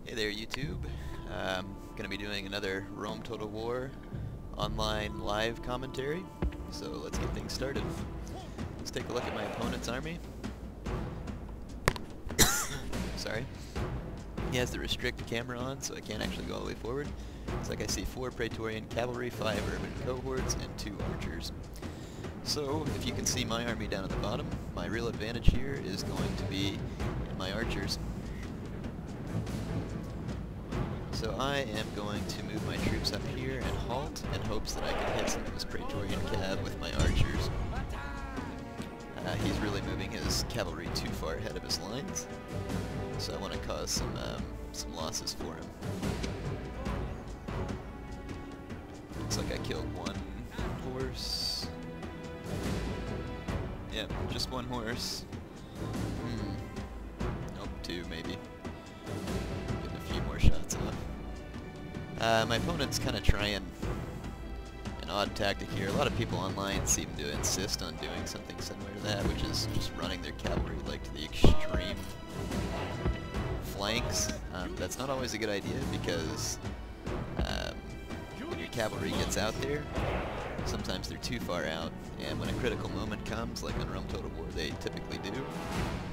Hey there, YouTube. Going to be doing another Rome Total War online live commentary, so let's get things started. Let's take a look at my opponent's army. Sorry. He has the restrict camera on, so I can't actually go all the way forward. It's like I see 4 Praetorian cavalry, 5 urban cohorts, and 2 archers. So, if you can see my army down at the bottom, my real advantage here is going to be in my archers. So I am going to move my troops up here and halt in hopes that I can hit some of this Praetorian cav with my archers. He's really moving his cavalry too far ahead of his lines, so I want to cause some losses for him. Looks like I killed 1 horse. Yep, just 1 horse. Nope, 2 maybe. Getting a few more shots off. My opponent's kind of trying an odd tactic here. A lot of people online seem to insist on doing something similar to that, which is just running their cavalry like to the extreme flanks. That's not always a good idea because when your cavalry gets out there, sometimes they're too far out, and when a critical moment comes, like on Rome Total War they typically do,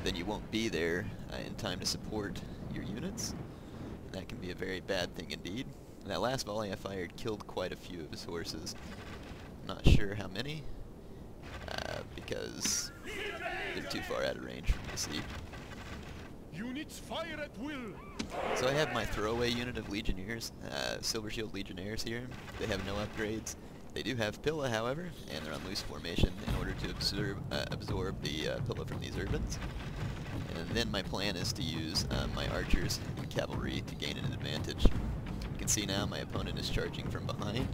then you won't be there in time to support your units. And that can be a very bad thing indeed. And that last volley I fired killed quite a few of his horses. I'm not sure how many, because they're too far out of range for me to see. Units fire at will. So I have my throwaway unit of legionnaires, Silver Shield legionnaires here. They have no upgrades. They do have Pilla, however, and they're on loose formation in order to absorb the Pilla from these urbans. And then my plan is to use my archers and cavalry to gain an advantage. You can see now my opponent is charging from behind.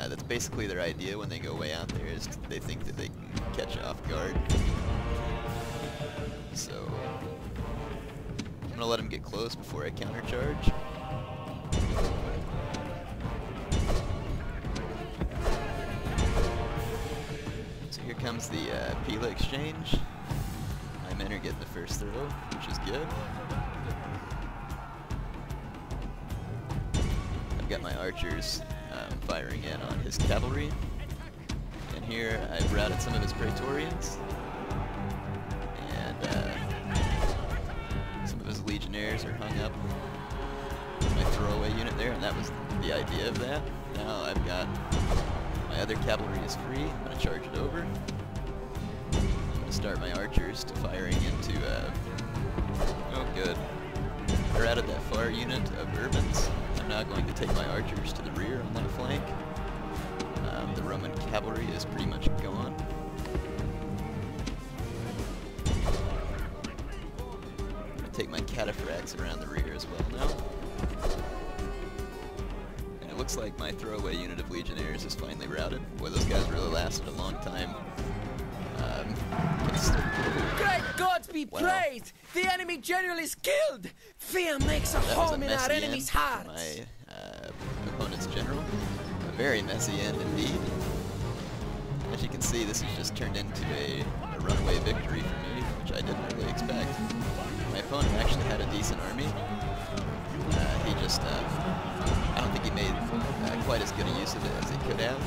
That's basically their idea when they go way out there, is they think that they can catch off guard. So I'm going to let them get close before I countercharge. So here comes the Pila exchange. My men are getting the first throw, which is good. I've got my archers firing in on his cavalry. And here I've routed some of his Praetorians. And some of his legionnaires are hung up. My throwaway unit there, and that was the idea of that. Now I've got my other cavalry is free. I'm going to charge it over. I'm going to start my archers to firing into, oh good. I routed that far unit of urbans. I'm now going to take my archers to the rear on that flank. The Roman cavalry is pretty much gone. I'm going to take my cataphracts around the rear as well now. And it looks like my throwaway unit of legionnaires is finally routed. Boy, those guys really lasted a long time. Great gods be praised! The enemy general is killed! Fear makes a home in our enemy's hearts! My opponent's general. A very messy end indeed. As you can see, this has just turned into a runaway victory for me, which I didn't really expect. My opponent actually had a decent army. He just, I don't think he made quite as good a use of it as he could have.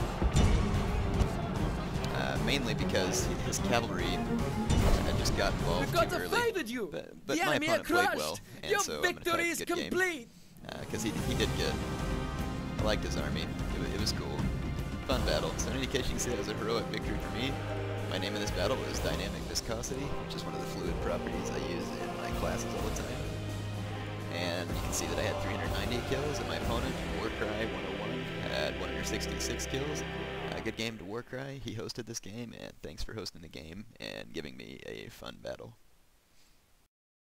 Mainly because his cavalry had just got involved too early. You. But my opponent played well, and so I'm going to have a good game. Because he did good. I liked his army. It was cool. Fun battle. So in any case, you can see that was a heroic victory for me. My name of this battle was Dynamic Viscosity, which is one of the fluid properties I use in my classes all the time. And you can see that I had 390 kills, and my opponent, Warcry 101, had 166 kills. Good game to Warcry. He hosted this game, and thanks for hosting the game and giving me a fun battle.